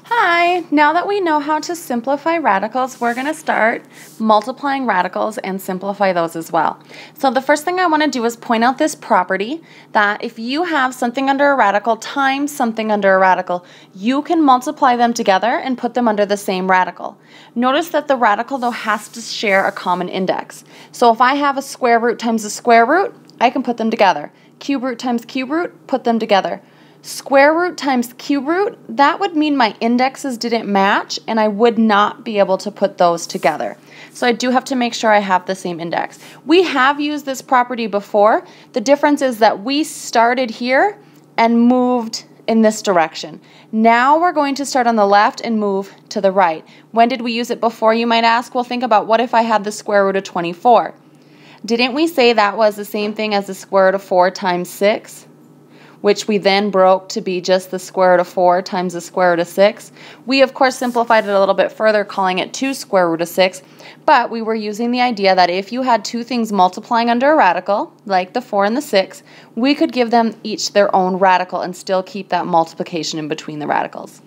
Hi! Now that we know how to simplify radicals, we're going to start multiplying radicals and simplify those as well. So the first thing I want to do is point out this property that if you have something under a radical times something under a radical, you can multiply them together and put them under the same radical. Notice that the radical, though, has to share a common index. So if I have a square root times a square root, I can put them together. Cube root times cube root, put them together. Square root times cube root, that would mean my indexes didn't match and I would not be able to put those together. So I do have to make sure I have the same index. We have used this property before. The difference is that we started here and moved in this direction. Now we're going to start on the left and move to the right. When did we use it before, you might ask? Well, think about what if I had the square root of 24? Didn't we say that was the same thing as the square root of 4 times 6? Which we then broke to be just the square root of 4 times the square root of 6. We, of course, simplified it a little bit further, calling it 2 square root of 6, but we were using the idea that if you had two things multiplying under a radical, like the 4 and the 6, we could give them each their own radical and still keep that multiplication in between the radicals.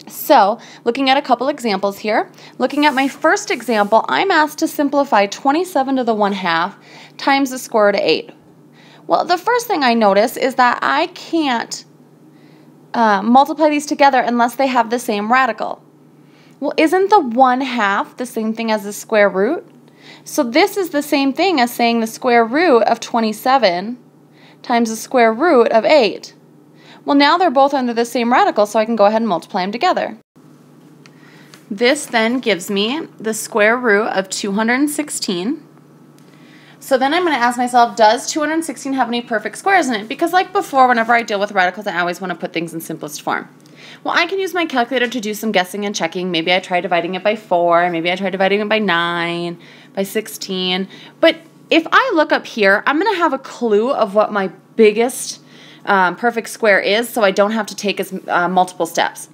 So, looking at a couple examples here, looking at my first example, I'm asked to simplify 27 to the 1/2 times the square root of 8. Well, the first thing I notice is that I can't multiply these together unless they have the same radical. Well, isn't the 1/2 the same thing as the square root? So this is the same thing as saying the square root of 27 times the square root of 8. Well, now they're both under the same radical, so I can go ahead and multiply them together. This then gives me the square root of 216. So then I'm going to ask myself, does 216 have any perfect squares in it? Because like before, whenever I deal with radicals, I always want to put things in simplest form. Well, I can use my calculator to do some guessing and checking. Maybe I try dividing it by 4. Maybe I try dividing it by 9, by 16. But if I look up here, I'm going to have a clue of what my biggest perfect square is, so I don't have to take as multiple steps.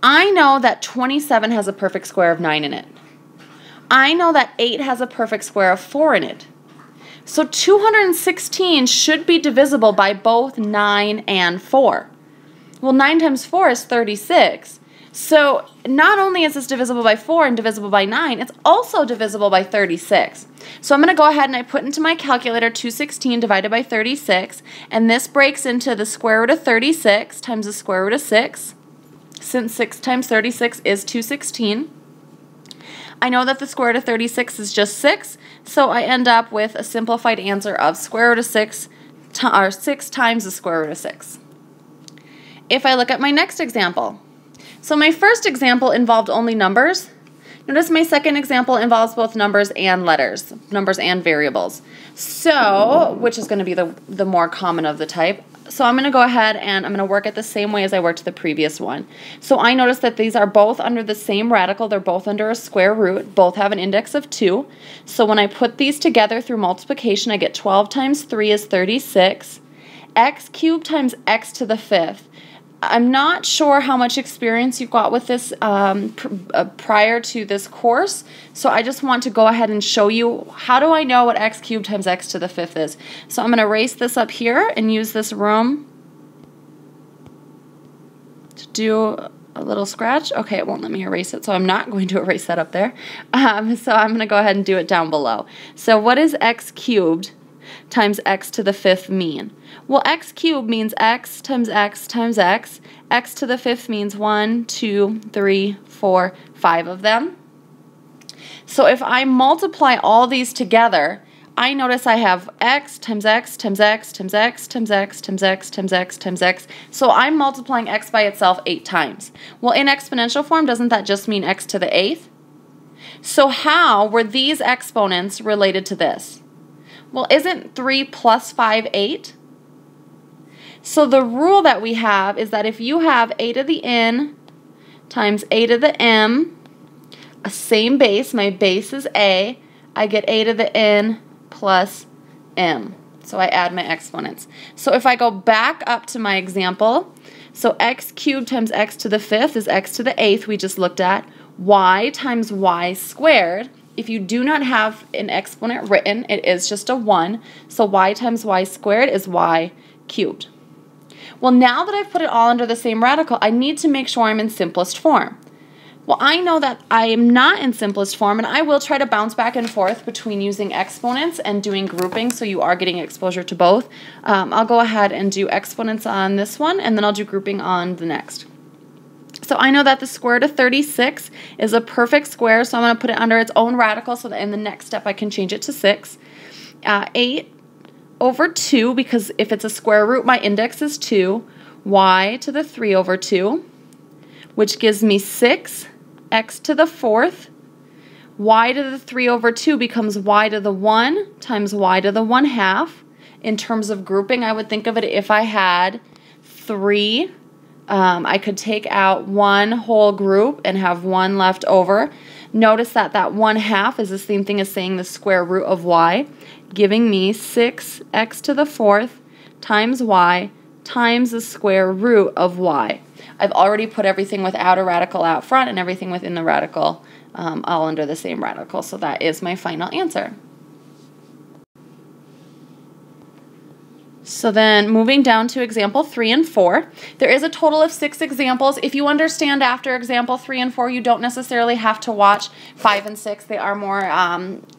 I know that 27 has a perfect square of 9 in it. I know that 8 has a perfect square of 4 in it. So 216 should be divisible by both 9 and 4. Well, 9 times 4 is 36. So not only is this divisible by 4 and divisible by 9, it's also divisible by 36. So I'm going to go ahead and I put into my calculator 216 divided by 36, and this breaks into the square root of 36 times the square root of 6. Since 6 times 36 is 216. I know that the square root of 36 is just 6, so I end up with a simplified answer of square root of 6 times the square root of 6. If I look at my next example, so my first example involved only numbers. Notice my second example involves both numbers and letters, numbers and variables. So, which is going to be the more common of the type. So I'm going to go ahead and I'm going to work it the same way as I worked the previous one. So I notice that these are both under the same radical. They're both under a square root. Both have an index of 2. So when I put these together through multiplication, I get 12 times 3 is 36. X cubed times x to the 5th. I'm not sure how much experience you've got with this prior to this course, so I just want to go ahead and show you how do I know what x cubed times x to the 5th is. So I'm going to erase this up here and use this room to do a little scratch. Okay, it won't let me erase it, so I'm not going to erase that up there. So I'm going to go ahead and do it down below. So what is x cubed times x to the 5th mean? Well, x cubed means x times x times x. X to the 5th means 1, 2, 3, 4, 5 of them. So if I multiply all these together, I notice I have x times x times x times x times x times x times x times x. So I'm multiplying x by itself 8 times. Well, in exponential form, doesn't that just mean x to the 8th? So how were these exponents related to this? Well, isn't 3 plus 5 8? So the rule that we have is that if you have a to the n times a to the m, a same base, my base is a, I get a to the n plus m. So I add my exponents. So if I go back up to my example, so x cubed times x to the 5th is x to the 8th we just looked at. Y times y squared. If you do not have an exponent written, it is just a 1. So y times y squared is y cubed. Well, now that I've put it all under the same radical, I need to make sure I'm in simplest form. Well, I know that I am not in simplest form, and I will try to bounce back and forth between using exponents and doing grouping, so you are getting exposure to both. I'll go ahead and do exponents on this one, and then I'll do grouping on the next. So I know that the square root of 36 is a perfect square, so I'm going to put it under its own radical so that in the next step I can change it to 6. 8 over 2, because if it's a square root, my index is 2, y to the 3 over 2, which gives me 6 x to the 4th. Y to the 3 over 2 becomes y to the 1 times y to the 1/2. In terms of grouping, I would think of it if I had 3. I could take out one whole group and have 1 left over. Notice that that 1/2 is the same thing as saying the square root of y, giving me 6x to the 4th times y times the square root of y. I've already put everything without a radical out front and everything within the radical all under the same radical, so that is my final answer. So then moving down to example 3 and 4, there is a total of 6 examples. If you understand after example 3 and 4, you don't necessarily have to watch 5 and 6. They are more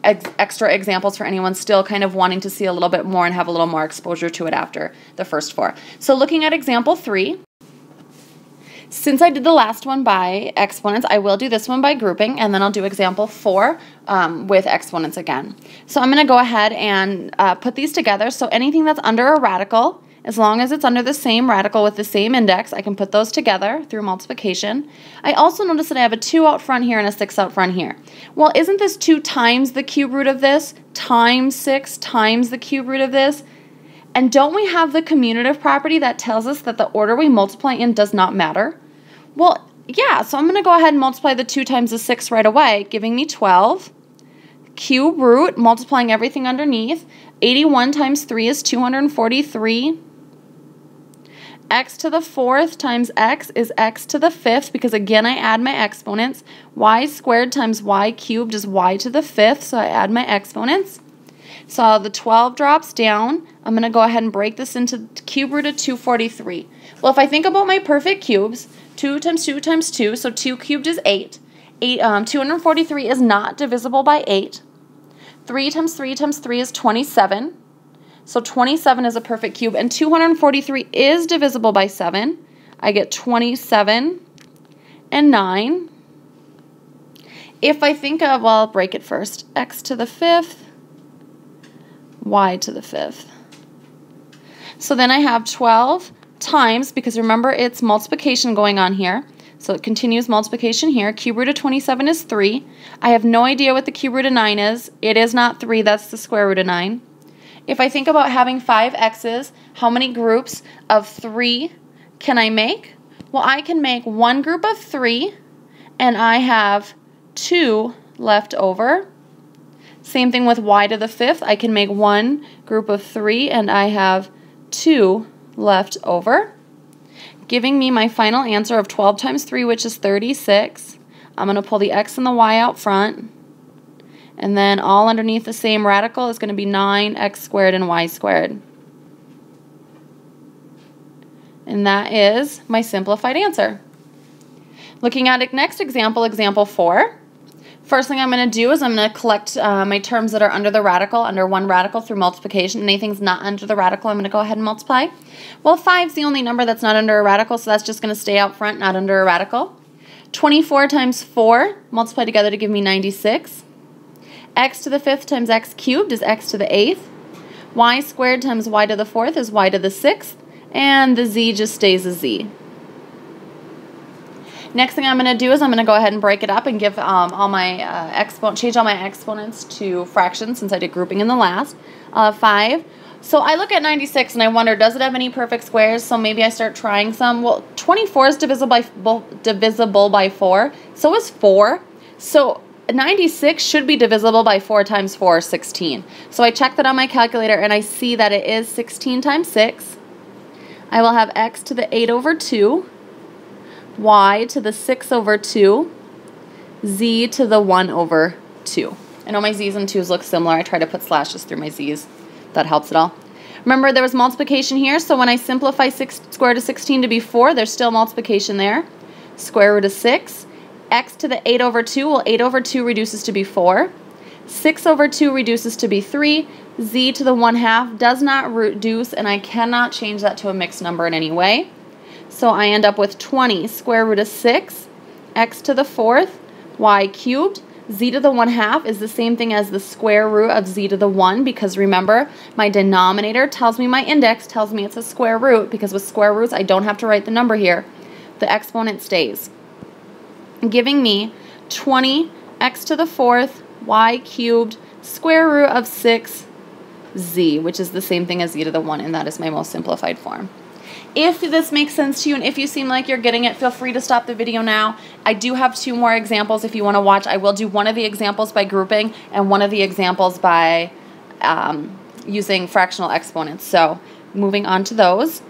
extra examples for anyone still kind of wanting to see a little bit more and have a little more exposure to it after the first 4. So looking at example 3, since I did the last one by exponents, I will do this one by grouping, and then I'll do example 4 with exponents again. So I'm going to go ahead and put these together. So anything that's under a radical, as long as it's under the same radical with the same index, I can put those together through multiplication. I also notice that I have a 2 out front here and a 6 out front here. Well, isn't this 2 times the cube root of this times 6 times the cube root of this? And don't we have the commutative property that tells us that the order we multiply in does not matter? Well, yeah, so I'm going to go ahead and multiply the 2 times the 6 right away, giving me 12. Cube root, multiplying everything underneath. 81 times 3 is 243. X to the 4th times x is x to the 5th, because again I add my exponents. Y squared times y cubed is y to the 5th, so I add my exponents. So the 12 drops down. I'm going to go ahead and break this into cube root of 243. Well, if I think about my perfect cubes, 2 times 2 times 2, so 2 cubed is 8. 243 is not divisible by 8. 3 times 3 times 3 is 27. So 27 is a perfect cube, and 243 is divisible by 7. I get 27 and 9. If I think of, well, I'll break it first. X to the 5th, y to the 5th. So then I have 12 times, because remember it's multiplication going on here, so it continues multiplication here. Cube root of 27 is 3. I have no idea what the cube root of 9 is. It is not 3, that's the square root of 9. If I think about having 5 x's, how many groups of 3 can I make? Well, I can make one group of 3, and I have 2 left over. Same thing with y to the 5th. I can make one group of 3, and I have 2 left over, giving me my final answer of 12 times 3, which is 36. I'm going to pull the x and the y out front, and then all underneath the same radical is going to be 9x squared and y squared. And that is my simplified answer. Looking at it, next example, example 4. First thing I'm going to do is I'm going to collect my terms that are under the radical, under one radical through multiplication. Anything's not under the radical, I'm going to go ahead and multiply. Well, 5 is the only number that's not under a radical, so that's just going to stay out front, not under a radical. 24 times 4, multiply together to give me 96. X to the 5th times x cubed is x to the 8th. Y squared times y to the 4th is y to the 6th. And the z just stays a z. Next thing I'm going to do is I'm going to go ahead and break it up and give all my change all my exponents to fractions, since I did grouping in the last. 5. So I look at 96 and I wonder, does it have any perfect squares? So maybe I start trying some. Well, 24 is divisible by 4. So is 4. So 96 should be divisible by 4 times 4 is 16. So I check that on my calculator and I see that it is 16 times 6. I will have x to the 8 over 2. Y to the 6 over 2, z to the 1 over 2. I know my z's and 2's look similar. I try to put slashes through my z's. That helps it all. Remember, there was multiplication here, so when I simplify 6 square root of 16 to be 4, there's still multiplication there. Square root of 6. X to the 8 over 2, well, 8 over 2 reduces to be 4. 6 over 2 reduces to be 3. Z to the 1/2 does not reduce, and I cannot change that to a mixed number in any way. So I end up with 20 square root of 6, x to the 4th, y cubed. Z to the 1/2 is the same thing as the square root of z to the 1, because remember, my denominator tells me, my index tells me it's a square root, because with square roots I don't have to write the number here. The exponent stays, giving me 20 x to the 4th, y cubed, square root of 6z, which is the same thing as z to the 1, and that is my most simplified form. If this makes sense to you and if you seem like you're getting it, feel free to stop the video now. I do have 2 more examples if you want to watch. I will do one of the examples by grouping and one of the examples by using fractional exponents. So moving on to those.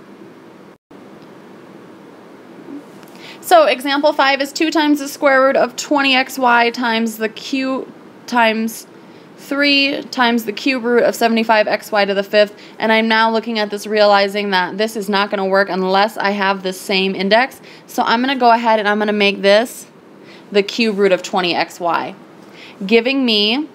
So example 5 is 2 times the square root of 20xy times the cube times 3 times the cube root of 75xy to the 5th, and I'm now looking at this realizing that this is not going to work unless I have the same index. So I'm going to go ahead and I'm going to make this the cube root of 20xy, giving me,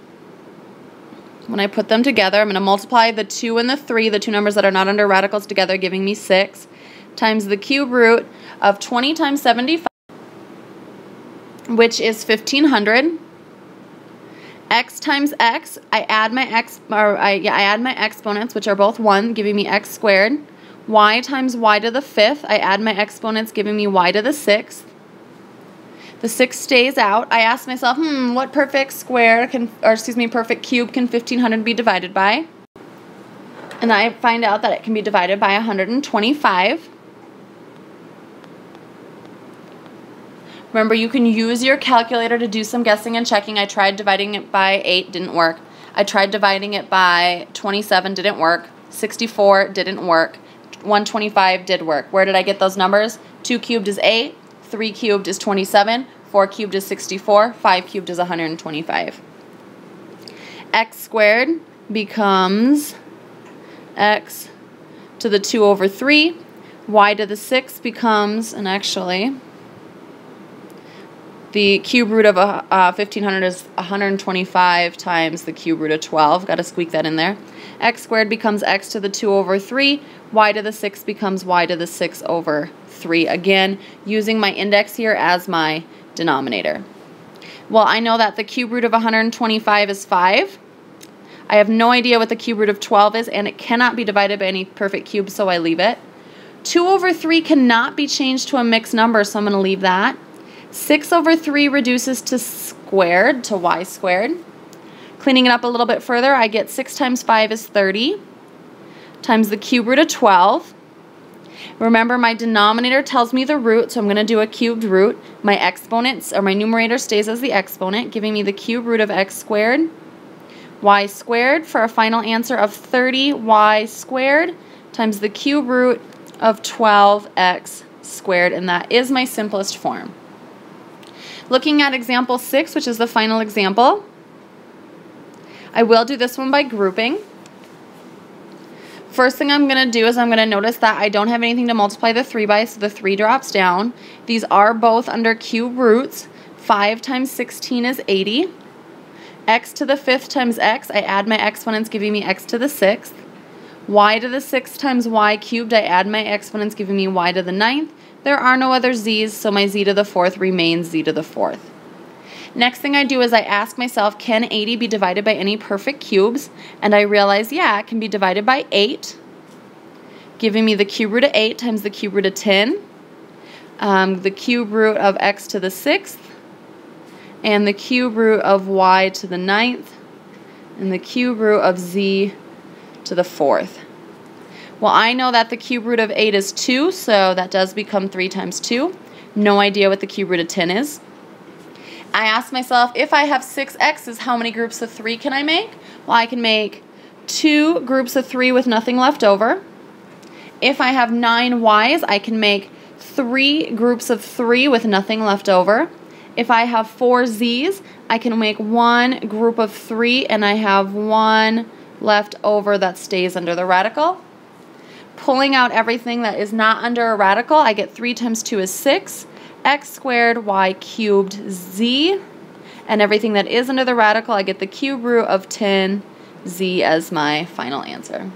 when I put them together, I'm going to multiply the 2 and the 3, the 2 numbers that are not under radicals together, giving me 6, times the cube root of 20 times 75, which is 1500. X times x, I add my exponents, which are both 1, giving me x squared. Y times y to the 5th, I add my exponents, giving me y to the 6th. The 6 stays out. I ask myself, what perfect perfect cube can 1500 be divided by? And I find out that it can be divided by 125. Remember, you can use your calculator to do some guessing and checking. I tried dividing it by 8, didn't work. I tried dividing it by 27, didn't work. 64 didn't work. 125 did work. Where did I get those numbers? 2 cubed is 8, 3 cubed is 27, 4 cubed is 64, 5 cubed is 125. X squared becomes x to the 2 over 3. Y to the 6 becomes, and actually, the cube root of 1500 is 125 times the cube root of 12. Got to squeak that in there. X squared becomes x to the 2 over 3. Y to the 6 becomes y to the 6 over 3. Again, using my index here as my denominator. Well, I know that the cube root of 125 is 5. I have no idea what the cube root of 12 is, and it cannot be divided by any perfect cube, so I leave it. 2 over 3 cannot be changed to a mixed number, so I'm going to leave that. 6 over 3 reduces to squared, to y squared. Cleaning it up a little bit further, I get 6 times 5 is 30, times the cube root of 12. Remember, my denominator tells me the root, so I'm going to do a cubed root. My exponents, or my numerator, stays as the exponent, giving me the cube root of x squared, y squared, for a final answer of 30y squared, times the cube root of 12x squared, and that is my simplest form. Looking at example 6, which is the final example, I will do this one by grouping. First thing I'm going to do is I'm going to notice that I don't have anything to multiply the 3 by, so the 3 drops down. These are both under cube roots. 5 times 16 is 80. X to the 5th times x, I add my exponents, giving me x to the 6th. Y to the 6th times y cubed, I add my exponents, giving me y to the 9th. There are no other z's, so my z to the 4th remains z to the 4th. Next thing I do is I ask myself, can 80 be divided by any perfect cubes? And I realize, yeah, it can be divided by 8, giving me the cube root of 8 times the cube root of 10, the cube root of x to the 6th, and the cube root of y to the 9th, and the cube root of z to the 4th. Well, I know that the cube root of 8 is 2, so that does become 3 times 2. No idea what the cube root of 10 is. I ask myself, if I have 6 x's, how many groups of 3 can I make? Well, I can make 2 groups of 3 with nothing left over. If I have 9 y's, I can make 3 groups of 3 with nothing left over. If I have 4 z's, I can make 1 group of 3, and I have 1 left over that stays under the radical. Pulling out everything that is not under a radical, I get 3 times 2 is 6, x squared y cubed z, and everything that is under the radical, I get the cube root of 10 z as my final answer.